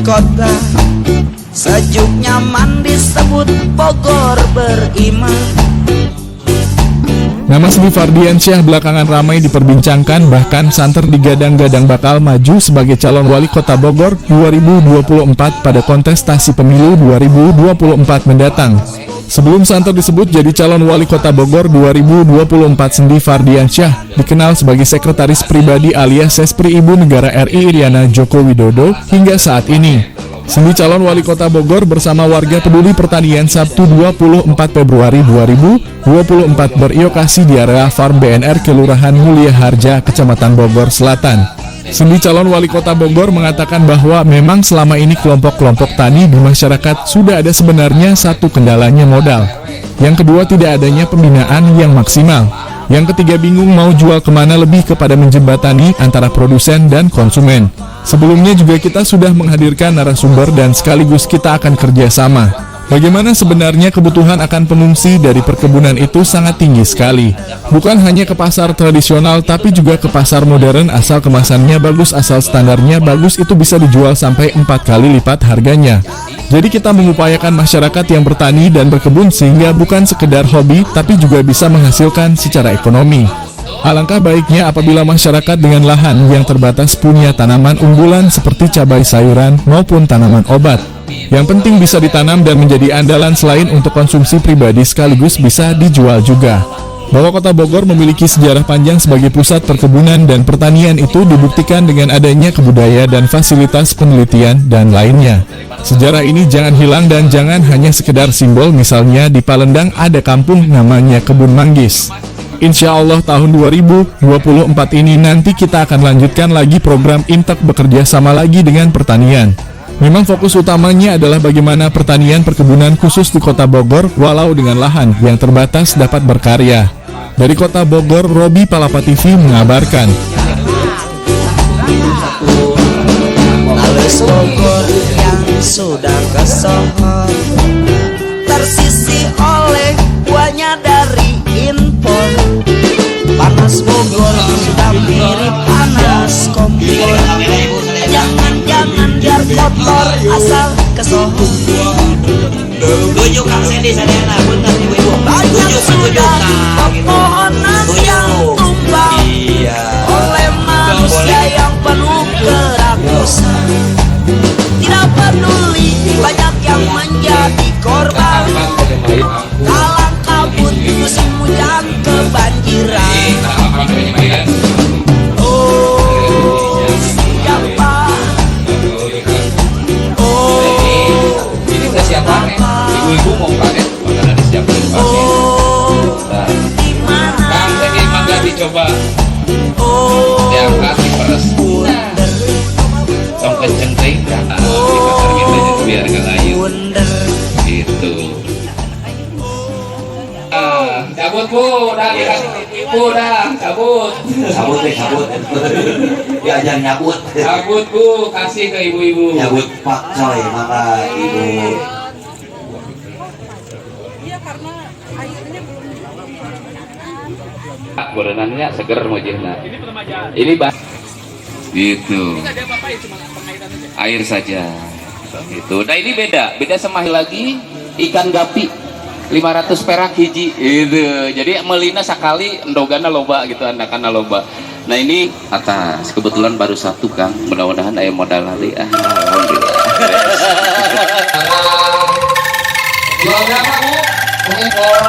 kota, sejuk nyaman disebut Bogor beriman. Nama Sri Fardiansyah belakangan ramai diperbincangkan, bahkan santer digadang-gadang bakal maju sebagai calon wali kota Bogor 2024 pada kontestasi pemilu 2024 mendatang. Sebelum santer disebut jadi calon wali kota Bogor 2024, Sri Fardiansyah dikenal sebagai sekretaris pribadi alias Sespri Ibu Negara RI Iriana Joko Widodo hingga saat ini. Sri calon wali kota Bogor bersama warga peduli pertanian Sabtu 24 Februari 2024 berlokasi di area Farm BNR Kelurahan Mulia Harja, Kecamatan Bogor Selatan. Sri calon wali kota Bogor mengatakan bahwa memang selama ini kelompok-kelompok tani di masyarakat sudah ada, sebenarnya satu kendalanya modal. Yang kedua tidak adanya pembinaan yang maksimal. Yang ketiga bingung mau jual kemana, lebih kepada menjembatani antara produsen dan konsumen. Sebelumnya juga kita sudah menghadirkan narasumber dan sekaligus kita akan kerjasama. Bagaimana sebenarnya kebutuhan akan pengungsi dari perkebunan itu sangat tinggi sekali. Bukan hanya ke pasar tradisional tapi juga ke pasar modern, asal kemasannya bagus, asal standarnya bagus, itu bisa dijual sampai 4 kali lipat harganya. Jadi kita mengupayakan masyarakat yang bertani dan berkebun sehingga bukan sekedar hobi tapi juga bisa menghasilkan secara ekonomi. Alangkah baiknya apabila masyarakat dengan lahan yang terbatas punya tanaman unggulan seperti cabai sayuran maupun tanaman obat. Yang penting bisa ditanam dan menjadi andalan selain untuk konsumsi pribadi sekaligus bisa dijual juga. Bahwa kota Bogor memiliki sejarah panjang sebagai pusat perkebunan dan pertanian itu dibuktikan dengan adanya kebudayaan dan fasilitas penelitian dan lainnya. Sejarah ini jangan hilang dan jangan hanya sekedar simbol. Misalnya di Palembang ada kampung namanya Kebun Manggis. Insya Allah tahun 2024 ini nanti kita akan lanjutkan lagi program Intek bekerja sama lagi dengan pertanian. Memang fokus utamanya adalah bagaimana pertanian perkebunan khusus di kota Bogor walau dengan lahan yang terbatas dapat berkarya. Dari kota Bogor, Robi Palapa TV mengabarkan. Lalu Bogor yang sudah kesohor tersisi oleh buahnya dari impor. Panas Bogor sudah mirip panas kompor. Jangan biar kotor asal kesohor. Tujuh Kang Sandy sadayana bener ibu-ibu. Banyak sudah pepohonan yang tumbang oleh manusia yang penuh kerakusan. Tidak peduli banyak yang menjadi korban. Kalang kabut musim hujan kebanjiran. Ibu mau pakai makanan disiapkan pakai. Kang tadi mangga dicoba. Diangkat diperes. Tong kenceng teh. Dipasar gitu biar gak layu. Gitu. Cabut bu, dah dikasih ibu dah, cabut. Cabut deh, cabut. Diajar nyabut. Cabut bu, kasih ke ibu-ibu. Nyabut Pak Coy, maka ibu. Berenangnya seger mujihna. Ini bah. Gitu. Air saja. Gitu. Nah ini beda sama lagi ikan gapi 500 perak hiji. Itu. Jadi melina sekali endogana loba gitu, anakanna loba. Nah ini atas kebetulan baru satu Kang. Mudah-mudahan aya modal hari. Alhamdulillah. Jual berapa Bu? Mengekor.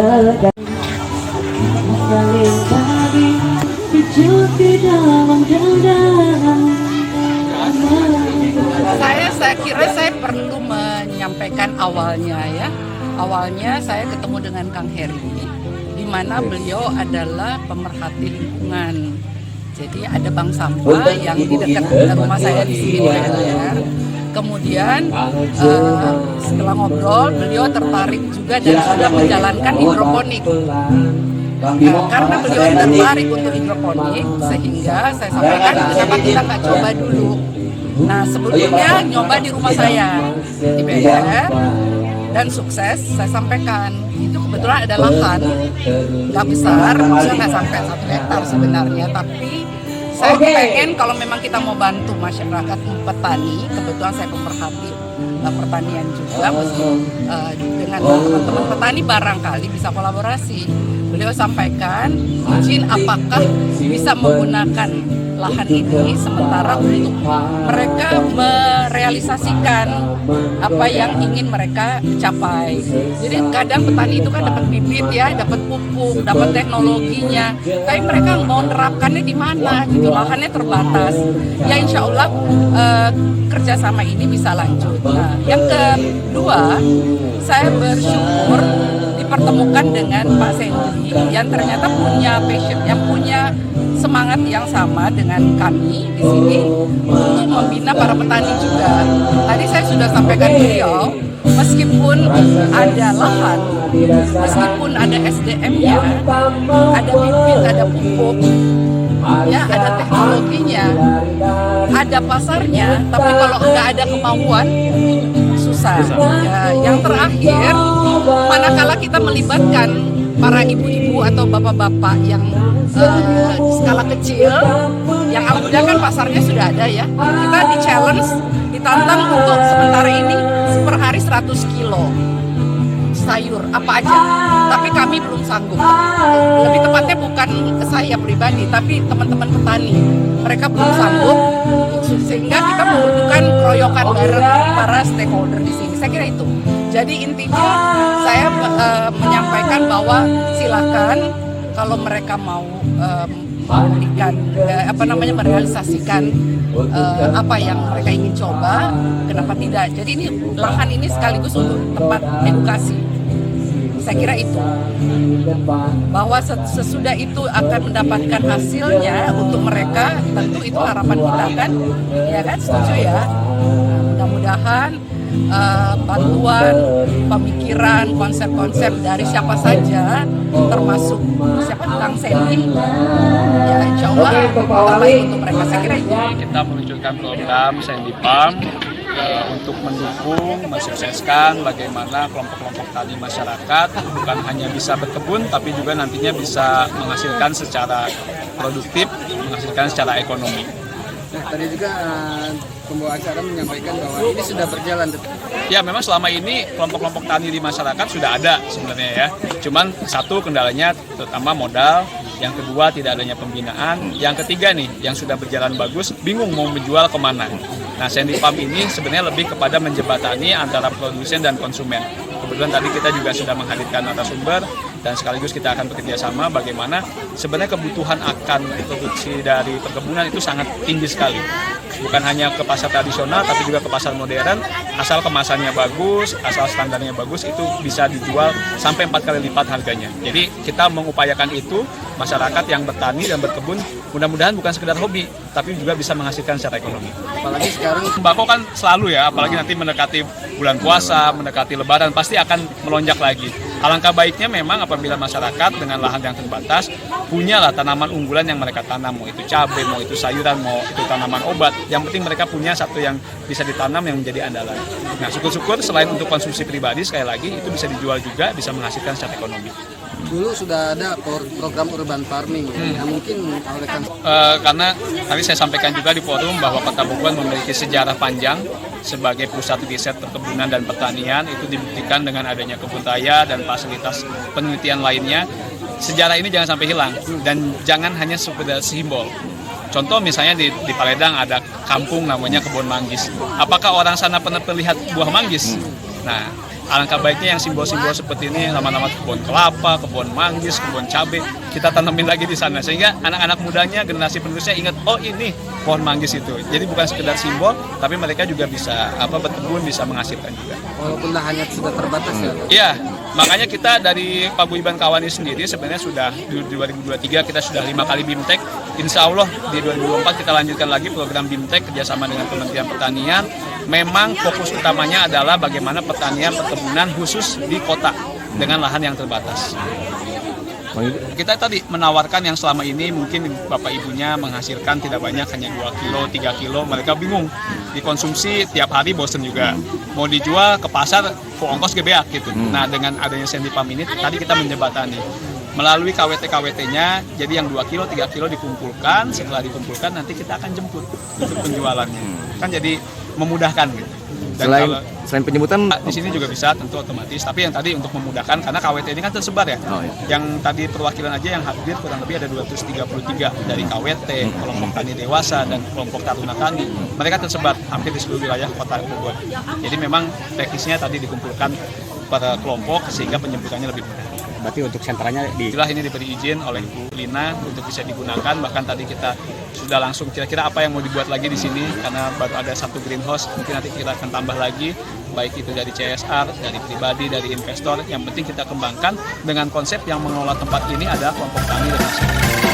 Saya kira saya perlu menyampaikan awalnya saya ketemu dengan Kang Heri, di mana beliau adalah pemerhati lingkungan. Jadi ada bank sampah yang di dekat rumah saya di sini di DPR. Kemudian setelah ngobrol, beliau tertarik juga dan sudah menjalankan hidroponik. Karena beliau tertarik untuk hidroponik, sehingga saya sampaikan kenapa kita nggak coba dulu. Nah, sebelumnya nyoba di rumah saya di BR dan sukses. Saya sampaikan itu kebetulan ada lahan nggak besar, maksudnya nggak sampai 1 hektar sebenarnya, tapi saya pengen kalau memang kita mau bantu masyarakat petani, kebetulan saya pemerhati pertanian juga, dengan teman-teman petani barangkali bisa kolaborasi. Beliau sampaikan izin apakah bisa menggunakan lahan ini sementara untuk mereka merealisasikan apa yang ingin mereka capai. Jadi kadang petani itu kan dapat bibit ya, dapat pupuk, dapat teknologinya, tapi mereka mau nerapkannya di mana gitu, lahannya terbatas. Ya insya Allah kerjasama ini bisa lanjut. Nah, yang kedua, saya bersyukur dipertemukan dengan Pak Sendri yang ternyata punya passion, yang punya semangat yang sama dengan kami di sini untuk membina para petani juga. Tadi saya sudah sampaikan beliau, meskipun ada lahan, meskipun ada SDM-nya, ada bibit, ada pupuk, ya ada teknologinya, ada pasarnya, tapi kalau nggak ada kemauan susah. Ya, yang terakhir, manakala kita melibatkan para ibu-ibu atau bapak-bapak yang skala kecil, yang mudah kan pasarnya sudah ada ya, kita di challenge, ditantang untuk sementara ini per hari 100 kilo sayur apa aja, tapi kami belum sanggup. Lebih tepatnya bukan saya pribadi, tapi teman-teman petani, mereka belum sanggup, sehingga kita membutuhkan keroyokan bareng para stakeholder di sini. Saya kira itu. Jadi intinya saya menyampaikan bahwa silakan kalau mereka mau memberikan merealisasikan apa yang mereka ingin coba, kenapa tidak? Jadi ini lahan ini sekaligus untuk tempat edukasi. Saya kira itu, bahwa sesudah itu akan mendapatkan hasilnya untuk mereka, tentu itu harapan kita kan, ya kan, setuju ya. Mudah-mudahan bantuan, pemikiran, konsep-konsep dari siapa saja, termasuk siapa Kang Sendi, ya insya Allah terbaik untuk mereka. Saya kira itu. Kita meluncurkan program Sendi Farm untuk mendukung, mensukseskan bagaimana kelompok-kelompok tani masyarakat bukan hanya bisa berkebun, tapi juga nantinya bisa menghasilkan secara produktif, menghasilkan secara ekonomi. Nah, tadi juga pembawa acara menyampaikan bahwa ini sudah berjalan. Ya, memang selama ini kelompok-kelompok tani di masyarakat sudah ada sebenarnya ya. Cuman satu kendalanya terutama modal, yang kedua tidak adanya pembinaan, yang ketiga nih yang sudah berjalan bagus bingung mau menjual kemana. Nah, Sendi Farm ini sebenarnya lebih kepada menjembatani antara produsen dan konsumen. Kebetulan tadi kita juga sudah menghadirkan narasumber dan sekaligus kita akan bekerja sama bagaimana sebenarnya kebutuhan akan produksi dari perkebunan itu sangat tinggi sekali. Bukan hanya ke pasar tradisional tapi juga ke pasar modern, asal kemasannya bagus, asal standarnya bagus, itu bisa dijual sampai 4 kali lipat harganya. Jadi kita mengupayakan itu, masyarakat yang bertani dan berkebun mudah-mudahan bukan sekedar hobi, tapi juga bisa menghasilkan secara ekonomi. Apalagi sekarang Sembako kan selalu ya, apalagi nanti mendekati bulan puasa, mendekati lebaran, pasti akan melonjak lagi. Alangkah baiknya memang apabila masyarakat dengan lahan yang terbatas punyalah tanaman unggulan yang mereka tanam, mau itu cabai, mau itu sayuran, mau itu tanaman obat. Yang penting mereka punya satu yang bisa ditanam yang menjadi andalan. Nah, syukur-syukur selain untuk konsumsi pribadi, sekali lagi itu bisa dijual juga, bisa menghasilkan secara ekonomi. dulu sudah ada program urban farming, ya mungkin karena tadi saya sampaikan juga di forum bahwa Kota Bogor memiliki sejarah panjang sebagai pusat riset perkebunan dan pertanian. Itu dibuktikan dengan adanya kebun raya dan fasilitas penelitian lainnya. Sejarah ini jangan sampai hilang dan jangan hanya sekedar simbol. Contoh misalnya di Paledang ada kampung namanya Kebun Manggis. Apakah orang sana pernah melihat buah manggis? Nah, alangkah baiknya yang simbol-simbol seperti ini, nama-nama kebun kelapa, kebun manggis, kebun cabai, kita tanemin lagi di sana sehingga anak-anak mudanya, generasi penerusnya ingat, oh ini pohon manggis itu. Jadi bukan sekedar simbol, tapi mereka juga bisa berkebun, bisa menghasilkan juga. Walaupun lahannya sudah terbatas ya. Iya, makanya kita dari Paguyuban Kawani sendiri sebenarnya sudah di 2023 kita sudah 5 kali BIMTEK. Insya Allah di 2024 kita lanjutkan lagi program BIMTEK kerjasama dengan Kementerian Pertanian. Memang fokus utamanya adalah bagaimana pertanian perkebunan khusus di kota dengan lahan yang terbatas. Kita tadi menawarkan yang selama ini mungkin bapak ibunya menghasilkan tidak banyak, hanya 2 kilo, 3 kilo, mereka bingung. Dikonsumsi tiap hari bosen juga. Mau dijual ke pasar, ongkos gebeak gitu. Nah dengan adanya Sendipam ini, tadi kita menjembatani. Melalui KWT-KWT-nya, jadi yang 2 kilo, 3 kilo dikumpulkan, setelah dikumpulkan nanti kita akan jemput untuk penjualannya. Kan jadi memudahkan gitu. Dan selain penjemputan di sini juga bisa tentu otomatis, tapi yang tadi untuk memudahkan karena KWT ini kan tersebar ya. Oh, iya. Yang tadi perwakilan aja yang hadir kurang lebih ada 233 dari KWT, kelompok tani dewasa dan kelompok taruna tani. Mereka tersebar hampir di seluruh wilayah Kota Bogor. Jadi memang teknisnya tadi dikumpulkan pada kelompok sehingga penjemputannya lebih mudah. berarti untuk sentranya Itulah ini diberi izin oleh Bu Lina untuk bisa digunakan. Bahkan tadi kita sudah langsung kira-kira apa yang mau dibuat lagi di sini karena baru ada 1 greenhouse. Mungkin nanti kita akan tambah lagi, baik itu dari CSR, dari pribadi, dari investor. Yang penting kita kembangkan dengan konsep yang mengelola tempat ini adalah kelompok tani dan masyarakat.